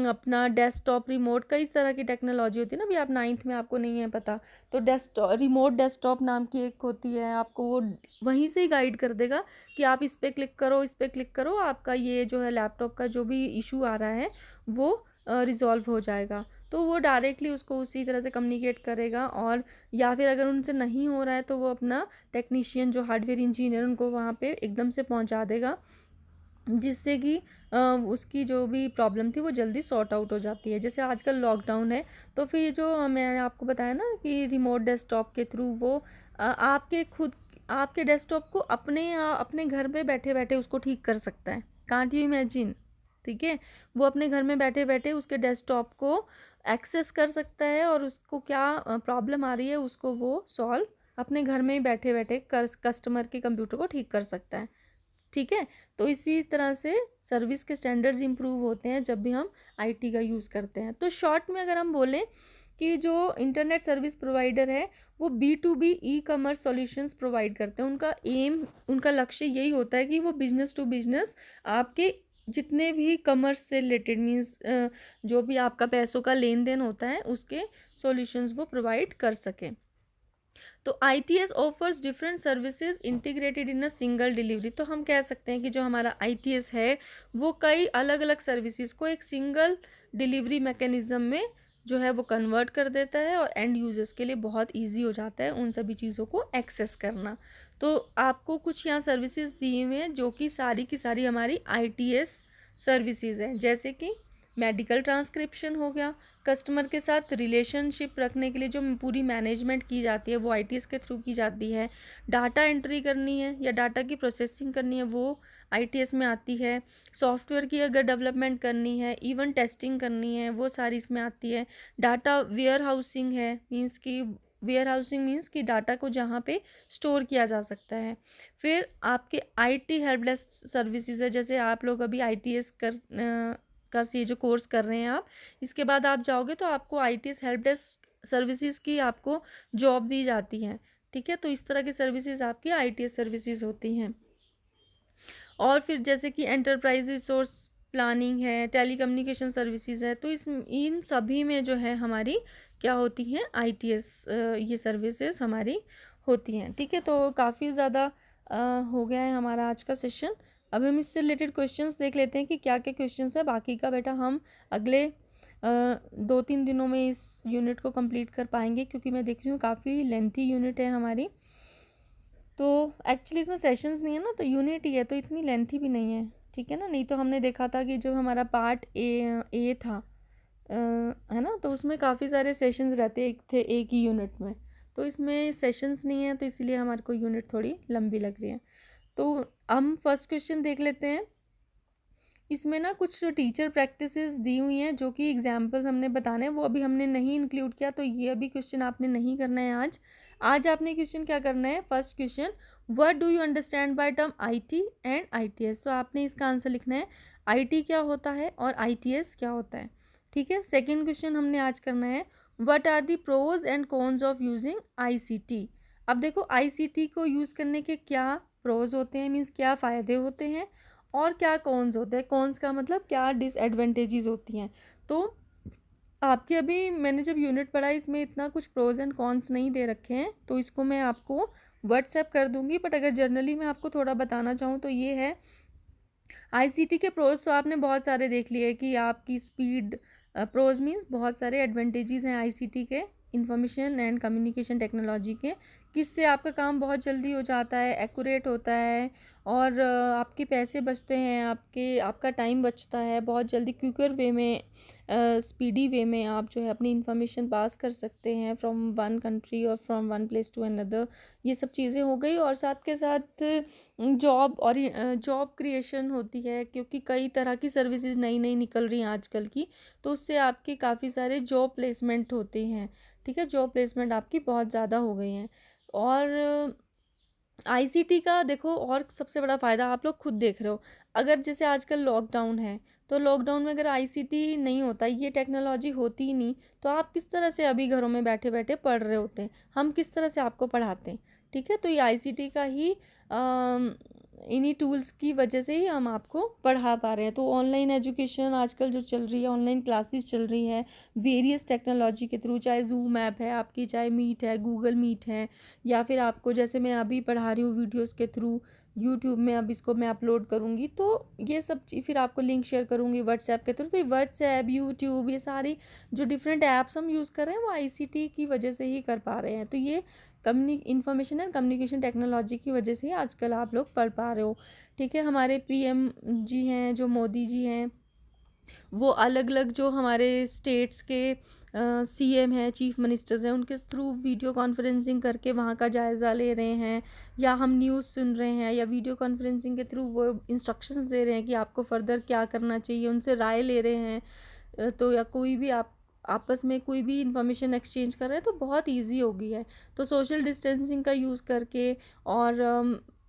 अपना डेस्कटॉप रिमोट, कई तरह की टेक्नोलॉजी होती है ना, अभी आप 9th में आपको नहीं है पता, तो डेस्कटॉप रिमोट डेस्कटॉप नाम की एक होती है, आपको वो वहीं से ही गाइड कर देगा कि आप इस पे क्लिक करो, इस पे क्लिक करो, आपका ये जो है लैपटॉप का जो भी इशू आ रहा है वो रिजॉल्व हो जाएगा। तो वो डायरेक्टली उसको उसी तरह से कम्युनिकेट करेगा, और या फिर अगर उनसे नहीं हो रहा है तो वो अपना टेक्नीशियन जो हार्डवेयर इंजीनियर उनको वहाँ पे एकदम से पहुँचा देगा, जिससे कि उसकी जो भी प्रॉब्लम थी वो जल्दी सॉर्ट आउट हो जाती है। जैसे आजकल लॉकडाउन है तो फिर ये जो मैंने आपको बताया ना कि रिमोट डेस्कटॉप के थ्रू वो आपके खुद आपके डेस्कटॉप को अपने घर पे बैठे बैठे उसको ठीक कर सकता है। कांट यू इमेजिन, ठीक है। वो अपने घर में बैठे बैठे उसके डेस्कटॉप को एक्सेस कर सकता है, और उसको क्या प्रॉब्लम आ रही है उसको वो सॉल्व अपने घर में ही बैठे बैठे कस्टमर के कंप्यूटर को ठीक कर सकता है, ठीक है। तो इसी तरह से सर्विस के स्टैंडर्ड्स इंप्रूव होते हैं जब भी हम आईटी का यूज़ करते हैं। तो शॉर्ट में अगर हम बोलें कि जो इंटरनेट सर्विस प्रोवाइडर है वो B2B e commerce solutions provide करते हैं। उनका एम, उनका लक्ष्य यही होता है कि वो बिजनेस टू बिजनेस आपके जितने भी कॉमर्स से रिलेटेड मीन्स जो भी आपका पैसों का लेन देन होता है उसके सॉल्यूशंस वो प्रोवाइड कर सकें। तो ITS offers different services integrated in a single delivery. तो हम कह सकते हैं कि जो हमारा ITS है वो कई अलग अलग सर्विसेज को एक सिंगल डिलीवरी मैकेनिज्म में जो है वो कन्वर्ट कर देता है और एंड यूजर्स के लिए बहुत ईजी हो जाता है उन सभी चीज़ों को एक्सेस करना। तो आपको कुछ यहाँ सर्विसेज दी हुई हैं जो कि सारी की सारी हमारी ITS सर्विसेज हैं, जैसे कि मेडिकल ट्रांसक्रिप्शन हो गया, कस्टमर के साथ रिलेशनशिप रखने के लिए जो पूरी मैनेजमेंट की जाती है वो ITS के थ्रू की जाती है, डाटा एंट्री करनी है या डाटा की प्रोसेसिंग करनी है वो ITS में आती है, सॉफ्टवेयर की अगर डेवलपमेंट करनी है, इवन टेस्टिंग करनी है, वो सारी इसमें आती है। डाटा वेयर हाउसिंग है, मीन्स कि वेयर हाउसिंग मीन्स कि डाटा को जहाँ पे स्टोर किया जा सकता है। फिर आपके IT हेल्प डेस्क सर्विसेज है, जैसे आप लोग अभी ITS का ये जो कोर्स कर रहे हैं आप, इसके बाद आप जाओगे तो आपको ITS हेल्प डेस्क सर्विसेज की आपको जॉब दी जाती है। ठीक है, तो इस तरह की सर्विसेज आपकी ITS सर्विसेज होती हैं। और फिर जैसे कि एंटरप्राइज रिसोर्स प्लानिंग है, टेलीकम्युनिकेशन सर्विसेज है, तो इस इन सभी में जो है हमारी क्या होती हैं ITS ये सर्विसेज हमारी होती हैं। ठीक है, तो काफ़ी ज़्यादा हो गया है हमारा आज का सेशन। अब हम इससे रिलेटेड क्वेश्चंस देख लेते हैं कि क्या क्या क्वेश्चंस है। बाकी का बेटा हम अगले 2-3 दिनों में इस यूनिट को कंप्लीट कर पाएंगे, क्योंकि मैं देख रही हूँ काफ़ी लेंथी यूनिट है हमारी। तो एक्चुअली इसमें सेशंस नहीं है ना, तो यूनिट ही है, तो इतनी लेंथी भी नहीं है। ठीक है ना, नहीं तो हमने देखा था कि जो हमारा पार्ट ए था है ना, तो उसमें काफ़ी सारे सेशंस रहते थे एक ही यूनिट में। तो इसमें सेशंस नहीं है, तो इसलिए हमारे को यूनिट थोड़ी लंबी लग रही है। तो हम फर्स्ट क्वेश्चन देख लेते हैं। इसमें ना कुछ टीचर प्रैक्टिसेस दी हुई हैं जो कि एग्जाम्पल्स हमने बताने हैं, वो अभी हमने नहीं इंक्लूड किया, तो ये अभी क्वेश्चन आपने नहीं करना है आज। आज आपने क्वेश्चन क्या करना है, first question, what do you understand by term IT and ITS। तो आपने इसका आंसर लिखना है IT क्या होता है और ITS क्या होता है। ठीक है, सेकेंड क्वेश्चन हमने आज करना है, what are the pros and cons of using ICT। अब देखो ICT को यूज़ करने के क्या प्रोज होते हैं, मीन्स क्या फ़ायदे होते हैं, और क्या कॉन्स होते हैं। कॉन्स का मतलब क्या डिसएडवांटेजेस होती हैं। तो आपके अभी मैंने जब यूनिट पढ़ा इसमें इतना कुछ प्रोज एंड कॉन्स नहीं दे रखे हैं, तो इसको मैं आपको व्हाट्सएप कर दूंगी। बट अगर जनरली मैं आपको थोड़ा बताना चाहूँ तो ये है, ICT के प्रोज तो आपने बहुत सारे देख लिए कि आपकी स्पीड, प्रोज मीन्स बहुत सारे एडवांटेजेस हैं ICT के, इंफॉर्मेशन एंड कम्युनिकेशन टेक्नोलॉजी के, किससे आपका काम बहुत जल्दी हो जाता है, एक्यूरेट होता है, और आपके पैसे बचते हैं, आपका टाइम बचता है, बहुत जल्दी क्विकर वे में, स्पीडी वे में आप जो है अपनी इंफॉर्मेशन पास कर सकते हैं फ्रॉम वन कंट्री और from one place to another. ये सब चीज़ें हो गई, और साथ के साथ जॉब और जॉब क्रिएशन होती है, क्योंकि कई तरह की सर्विसेज नई नई निकल रही हैं आजकल की, तो उससे आपके काफ़ी सारे जॉब प्लेसमेंट होते हैं। ठीक है, जॉब प्लेसमेंट आपकी बहुत ज़्यादा हो गई हैं। और ICT का देखो और सबसे बड़ा फ़ायदा आप लोग खुद देख रहे हो, अगर जैसे आजकल लॉकडाउन है, तो लॉकडाउन में अगर ICT नहीं होता, ये टेक्नोलॉजी होती ही नहीं, तो आप किस तरह से अभी घरों में बैठे बैठे पढ़ रहे होते हैं, हम किस तरह से आपको पढ़ाते हैं। ठीक है, तो ये ICT का ही इन्हीं टूल्स की वजह से ही हम आपको पढ़ा पा रहे हैं। तो ऑनलाइन एजुकेशन आजकल जो चल रही है, ऑनलाइन क्लासेस चल रही है वेरियस टेक्नोलॉजी के थ्रू, चाहे जूम ऐप है आपकी, चाहे मीट है, गूगल मीट है, या फिर आपको जैसे मैं अभी पढ़ा रही हूँ वीडियोस के थ्रू यूट्यूब में, अब इसको मैं अपलोड करूँगी, तो ये सब फिर आपको लिंक शेयर करूँगी व्हाट्सएप के थ्रू। तो ये व्हाट्सएप, यूट्यूब, ये सारी जो डिफरेंट ऐप्स हम यूज़ कर रहे हैं वो ICT की वजह से ही कर पा रहे हैं। तो ये इंफॉर्मेशन एंड कम्युनिकेशन टेक्नोलॉजी की वजह से ही आजकल आप लोग पढ़ पा रहे हो। ठीक है, हमारे PM जी हैं, जो मोदी जी हैं, वो अलग अलग जो हमारे स्टेट्स के CM हैं, चीफ मिनिस्टर्स हैं, उनके थ्रू वीडियो कॉन्फ्रेंसिंग करके वहाँ का जायज़ा ले रहे हैं, या हम न्यूज़ सुन रहे हैं, या वीडियो कॉन्फ्रेंसिंग के थ्रू वो इंस्ट्रक्शंस दे रहे हैं कि आपको फर्दर क्या करना चाहिए, उनसे राय ले रहे हैं। तो या कोई भी आप आपस में कोई भी इंफॉर्मेशन एक्सचेंज कर रहे हैं, तो बहुत ईजी हो गई है। तो सोशल डिस्टेंसिंग का यूज़ करके और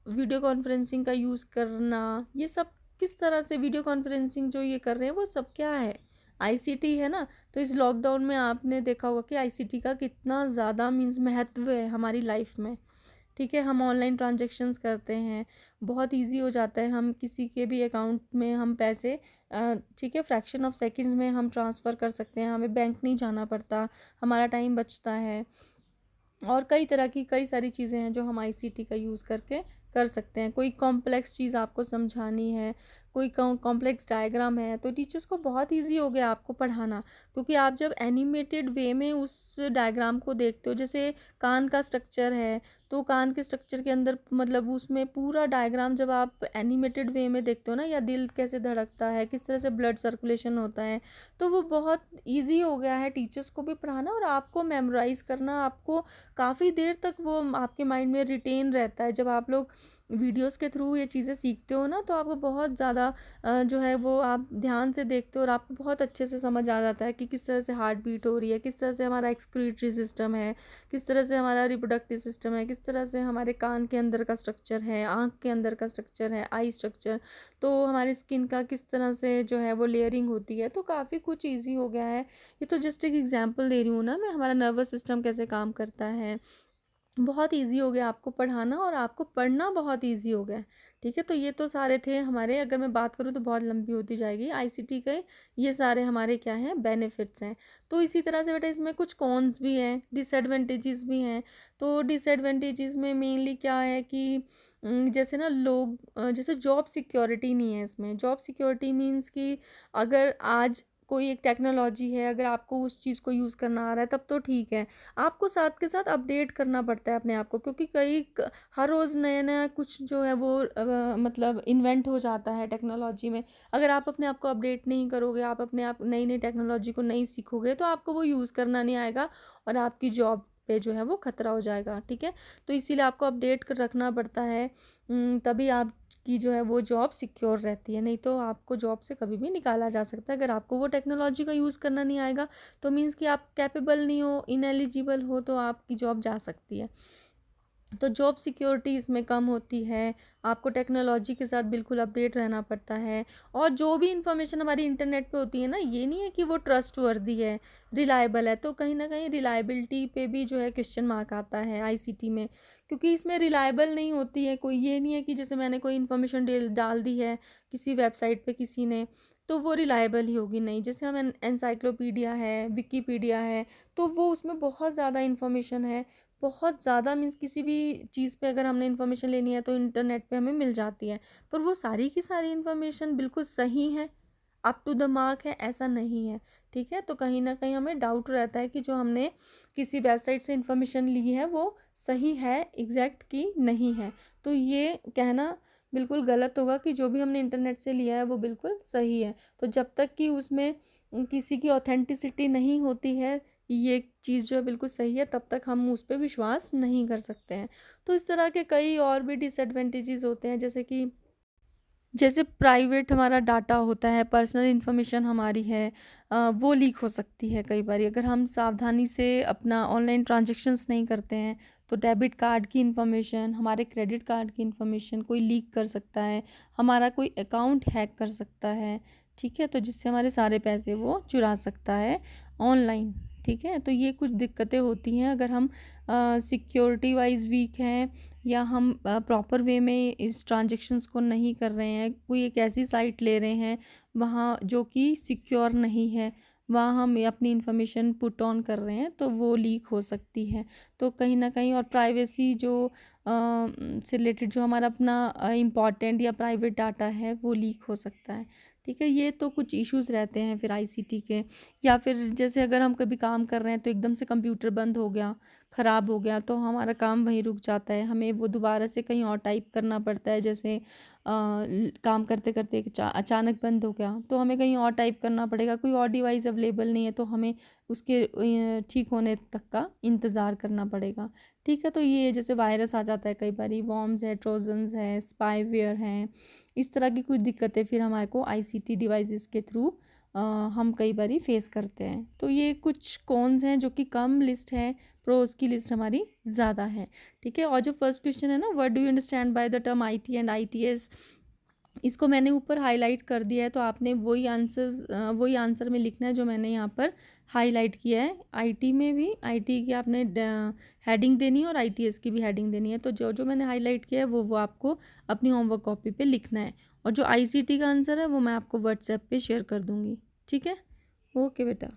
वीडियो कॉन्फ्रेंसिंग का यूज़ करना, ये सब किस तरह से वीडियो कॉन्फ्रेंसिंग जो ये कर रहे हैं वो सब क्या है, ICT है ना। तो इस लॉकडाउन में आपने देखा होगा कि ICT का कितना ज़्यादा मीन्स महत्व है हमारी लाइफ में। ठीक है, हम ऑनलाइन ट्रांजेक्शन्स करते हैं, बहुत इजी हो जाता है, हम किसी के भी अकाउंट में हम पैसे ठीक है फ्रैक्शन ऑफ सेकंड्स में हम ट्रांसफ़र कर सकते हैं, हमें बैंक नहीं जाना पड़ता, हमारा टाइम बचता है, और कई तरह की कई सारी चीज़ें हैं जो हम ICT का यूज़ करके कर सकते हैं। कोई कॉम्प्लेक्स चीज़ आपको समझानी है, कोई कॉम्प्लेक्स डायग्राम है, तो टीचर्स को बहुत ईज़ी हो गया आपको पढ़ाना, क्योंकि आप जब एनिमेटेड वे में उस डायग्राम को देखते हो, जैसे कान का स्ट्रक्चर है, तो कान के स्ट्रक्चर के अंदर मतलब उसमें पूरा डायग्राम जब आप एनिमेटेड वे में देखते हो ना, या दिल कैसे धड़कता है, किस तरह से ब्लड सर्कुलेशन होता है, तो वो बहुत ईज़ी हो गया है टीचर्स को भी पढ़ाना और आपको मेमोराइज़ करना। आपको काफ़ी देर तक वो आपके माइंड में रिटेन रहता है। जब आप लोग वीडियोस के थ्रू ये चीज़ें सीखते हो ना, तो आपको बहुत ज़्यादा जो है वो आप ध्यान से देखते हो और आपको बहुत अच्छे से समझ आ जाता है कि किस तरह से हार्ट बीट हो रही है, किस तरह से हमारा एक्सक्रीटरी सिस्टम है, किस तरह से हमारा रिप्रोडक्टिव सिस्टम है, किस तरह से हमारे कान के अंदर का स्ट्रक्चर है, आँख के अंदर का स्ट्रक्चर है, आई स्ट्रक्चर, तो हमारी स्किन का किस तरह से जो है वो लेयरिंग होती है। तो काफ़ी कुछ ईजी हो गया है। ये तो जस्ट एक एग्जाम्पल दे रही हूँ ना मैं, हमारा नर्वस सिस्टम कैसे काम करता है। बहुत ईज़ी हो गया आपको पढ़ाना और आपको पढ़ना बहुत ईज़ी हो गया है। ठीक है, तो ये तो सारे थे हमारे, अगर मैं बात करूँ तो बहुत लंबी होती जाएगी आईसीटी के। ये सारे हमारे क्या हैं, बेनिफिट्स हैं। तो इसी तरह से बेटा इसमें कुछ कॉन्स भी हैं, डिसएडवांटेजेस भी हैं। तो डिसएडवांटेजेस में मेनली क्या है कि जैसे ना लोग जैसे जॉब सिक्योरिटी नहीं है इसमें। जॉब सिक्योरिटी मीन्स कि अगर आज कोई एक टेक्नोलॉजी है, अगर आपको उस चीज़ को यूज़ करना आ रहा है तब तो ठीक है। आपको साथ के साथ अपडेट करना पड़ता है अपने आप को, क्योंकि हर रोज़ नया नया कुछ जो है वो मतलब इन्वेंट हो जाता है टेक्नोलॉजी में। अगर आप अपने आप को अपडेट नहीं करोगे, आप अपने आप नई नई टेक्नोलॉजी को नहीं सीखोगे, तो आपको वो यूज़ करना नहीं आएगा और आपकी जॉब पे जो है वो खतरा हो जाएगा। ठीक है, तो इसीलिए आपको अपडेट कर रखना पड़ता है। तभी आपकी जो है वो जॉब सिक्योर रहती है, नहीं तो आपको जॉब से कभी भी निकाला जा सकता है। अगर आपको वो टेक्नोलॉजी का यूज़ करना नहीं आएगा, तो मीन्स कि आप कैपेबल नहीं हो, इनएलिजिबल हो, तो आपकी जॉब जा सकती है। तो जॉब सिक्योरिटी इसमें कम होती है। आपको टेक्नोलॉजी के साथ बिल्कुल अपडेट रहना पड़ता है। और जो भी इंफॉर्मेशन हमारी इंटरनेट पे होती है ना, ये नहीं है कि वो ट्रस्टवर्दी है, रिलायबल है। तो कहीं ना कहीं रिलायबिलिटी पे भी जो है क्वेश्चन मार्क आता है आईसीटी में, क्योंकि इसमें रिलायबल नहीं होती है कोई। ये नहीं है कि जैसे मैंने कोई इन्फॉर्मेशन डाल दी है किसी वेबसाइट पे किसी ने, तो वो रिलायबल ही होगी, नहीं। जैसे हम एनसाइक्लोपीडिया है, विकीपीडिया है, तो वो उसमें बहुत ज़्यादा इन्फॉर्मेशन है, बहुत ज़्यादा। मीन्स किसी भी चीज़ पे अगर हमने इन्फॉर्मेशन लेनी है तो इंटरनेट पे हमें मिल जाती है, पर वो सारी की सारी इन्फॉर्मेशन बिल्कुल सही है, अप टू द मार्क है, ऐसा नहीं है। ठीक है, तो कहीं ना कहीं हमें डाउट रहता है कि जो हमने किसी वेबसाइट से इन्फॉर्मेशन ली है वो सही है, एग्जैक्ट की नहीं है। तो ये कहना बिल्कुल गलत होगा कि जो भी हमने इंटरनेट से लिया है वो बिल्कुल सही है। तो जब तक कि उसमें किसी की ऑथेंटिसिटी नहीं होती है, ये चीज़ जो है बिल्कुल सही है, तब तक हम उस पर विश्वास नहीं कर सकते हैं। तो इस तरह के कई और भी डिसएडवांटेजेस होते हैं, जैसे प्राइवेट हमारा डाटा होता है, पर्सनल इन्फॉर्मेशन हमारी है, वो लीक हो सकती है कई बार। अगर हम सावधानी से अपना ऑनलाइन ट्रांजैक्शंस नहीं करते हैं, तो डेबिट कार्ड की इन्फॉर्मेशन, हमारे क्रेडिट कार्ड की इन्फॉर्मेशन कोई लीक कर सकता है, हमारा कोई अकाउंट हैक कर सकता है। ठीक है, तो जिससे हमारे सारे पैसे वो चुरा सकता है ऑनलाइन। ठीक है, तो ये कुछ दिक्कतें होती हैं अगर हम सिक्योरिटी वाइज वीक हैं, या हम प्रॉपर वे में इस ट्रांजैक्शंस को नहीं कर रहे हैं, कोई एक ऐसी साइट ले रहे हैं वहाँ जो कि सिक्योर नहीं है, वहाँ हम अपनी इन्फॉर्मेशन पुट ऑन कर रहे हैं, तो वो लीक हो सकती है। तो कहीं ना कहीं, और प्राइवेसी जो से रिलेटेड जो हमारा अपना इम्पॉर्टेंट या प्राइवेट डाटा है वो लीक हो सकता है। ठीक है, ये तो कुछ इश्यूज रहते हैं फिर आईसीटी के। या फिर जैसे अगर हम कभी काम कर रहे हैं तो एकदम से कंप्यूटर बंद हो गया, ख़राब हो गया, तो हमारा काम वहीं रुक जाता है, हमें वो दोबारा से कहीं और टाइप करना पड़ता है। जैसे काम करते करते अचानक बंद हो गया, तो हमें कहीं और टाइप करना पड़ेगा, कोई और डिवाइस अवेलेबल नहीं है, तो हमें उसके ठीक होने तक का इंतज़ार करना पड़ेगा। ठीक है, तो ये जैसे वायरस आ जाता है कई बार, वॉर्म्स है, ट्रोजन्स है, स्पाईवेयर हैं, इस तरह की कुछ दिक्कतें फिर हमारे को आईसीटी डिवाइसेस के थ्रू हम कई बारी फेस करते हैं। तो ये कुछ कॉन्स हैं जो कि कम लिस्ट है, प्रोज की लिस्ट हमारी ज़्यादा है। ठीक है, और जो फर्स्ट क्वेश्चन है ना, what do you understand by the term IT and ITS, इसको मैंने ऊपर हाईलाइट कर दिया है, तो आपने वही आंसर में लिखना है जो मैंने यहाँ पर हाईलाइट किया है। आईटी में भी आईटी की आपने हेडिंग देनी है और आईटीएस की भी हेडिंग देनी है, तो जो जो मैंने हाईलाइट किया है वो आपको अपनी होमवर्क कॉपी पे लिखना है। और जो आईसीटी का आंसर है वो मैं आपको व्हाट्सएप पे शेयर कर दूँगी। ठीक है, ओके बेटा।